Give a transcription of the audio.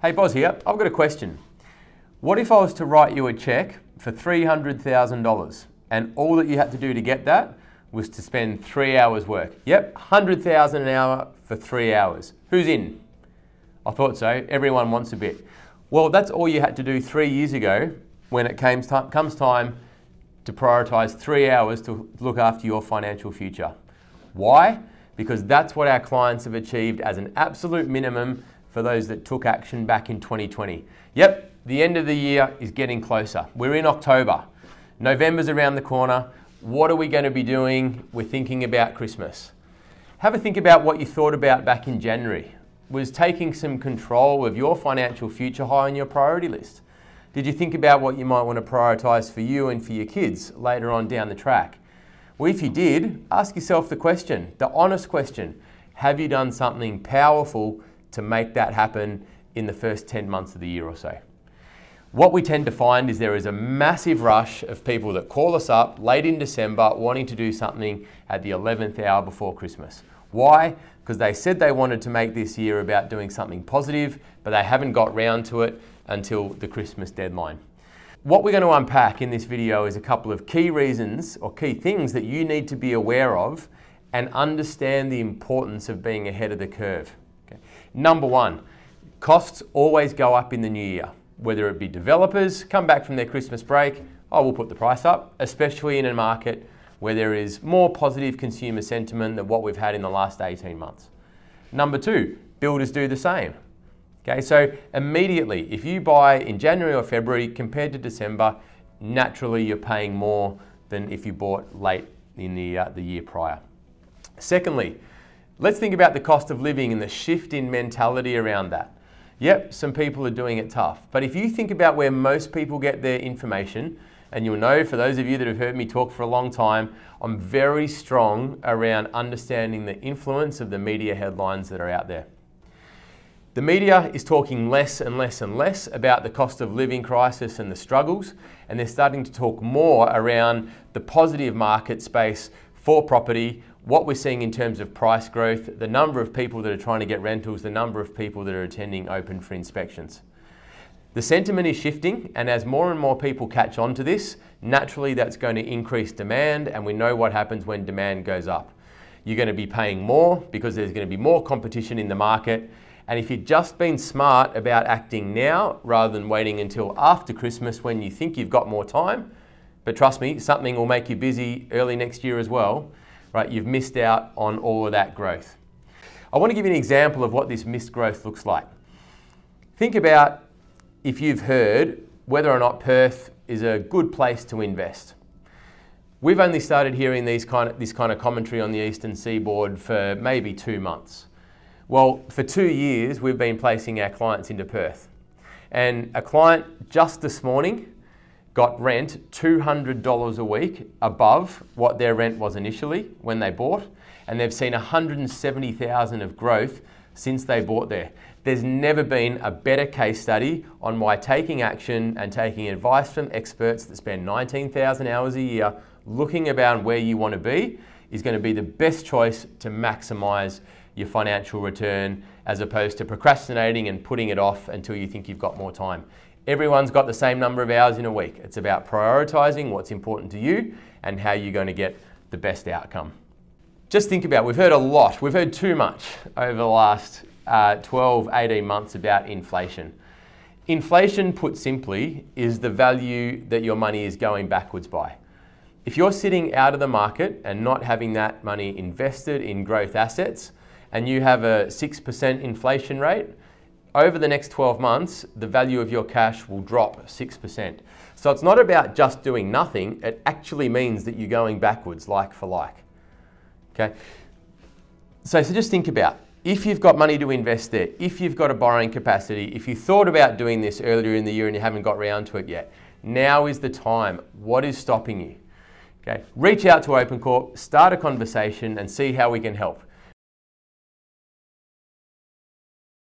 Hey, Boz here. I've got a question. What if I was to write you a cheque for $300,000 and all that you had to do to get that was to spend 3 hours work? Yep, $100,000 an hour for 3 hours. Who's in? I thought so. Everyone wants a bit. Well, that's all you had to do 3 years ago when it comes time to prioritise 3 hours to look after your financial future. Why? Because that's what our clients have achieved as an absolute minimum for those that took action back in 2020. Yep, the end of the year is getting closer. We're in October. November's around the corner. What are we going to be doing? We're thinking about Christmas. Have a think about what you thought about back in January. Was taking some control of your financial future high on your priority list? Did you think about what you might want to prioritise for you and for your kids later on down the track? Well, if you did, ask yourself the question, the honest question, have you done something powerful to make that happen in the first 10 months of the year or so? What we tend to find is there is a massive rush of people that call us up late in December wanting to do something at the 11th hour before Christmas. Why? Because they said they wanted to make this year about doing something positive, but they haven't got round to it until the Christmas deadline. What we're going to unpack in this video is a couple of key reasons or key things that you need to be aware of and understand the importance of being ahead of the curve. Okay. Number one, costs always go up in the new year. Whether it be developers come back from their Christmas break, oh, we'll put the price up, especially in a market where there is more positive consumer sentiment than what we've had in the last 18 months. Number two, builders do the same. Okay, so immediately, if you buy in January or February compared to December, naturally you're paying more than if you bought late in the year prior. Secondly, let's think about the cost of living and the shift in mentality around that. Yep, some people are doing it tough, but if you think about where most people get their information, and you'll know, for those of you that have heard me talk for a long time, I'm very strong around understanding the influence of the media headlines that are out there. The media is talking less and less and less about the cost of living crisis and the struggles, and they're starting to talk more around the positive market space for property, what we're seeing in terms of price growth, the number of people that are trying to get rentals, the number of people that are attending open for inspections. The sentiment is shifting, and as more and more people catch on to this, naturally that's going to increase demand, and we know what happens when demand goes up. You're going to be paying more because there's going to be more competition in the market, and if you've just been smart about acting now rather than waiting until after Christmas when you think you've got more time, but trust me, something will make you busy early next year as well, right? You've missed out on all of that growth. I want to give you an example of what this missed growth looks like. Think about if you've heard whether or not Perth is a good place to invest. We've only started hearing this kind of commentary on the eastern seaboard for maybe 2 months. Well, for 2 years, we've been placing our clients into Perth. And a client just this morning got rent $200 a week above what their rent was initially when they bought. And they've seen $170,000 of growth since they bought there. There's never been a better case study on why taking action and taking advice from experts that spend 19,000 hours a year looking about where you want to be is going to be the best choice to maximize your financial return, as opposed to procrastinating and putting it off until you think you've got more time. Everyone's got the same number of hours in a week. It's about prioritizing what's important to you and how you're going to get the best outcome. Just think about, we've heard too much over the last 12, 18 months about inflation. Inflation, put simply, is the value that your money is going backwards by. If you're sitting out of the market and not having that money invested in growth assets, and you have a 6% inflation rate, over the next 12 months, the value of your cash will drop 6%. So it's not about just doing nothing, it actually means that you're going backwards like for like. Okay? So just think about, if you've got money to invest there, if you've got a borrowing capacity, if you thought about doing this earlier in the year and you haven't got round to it yet, now is the time. What is stopping you? Okay? Reach out to OpenCorp, start a conversation and see how we can help.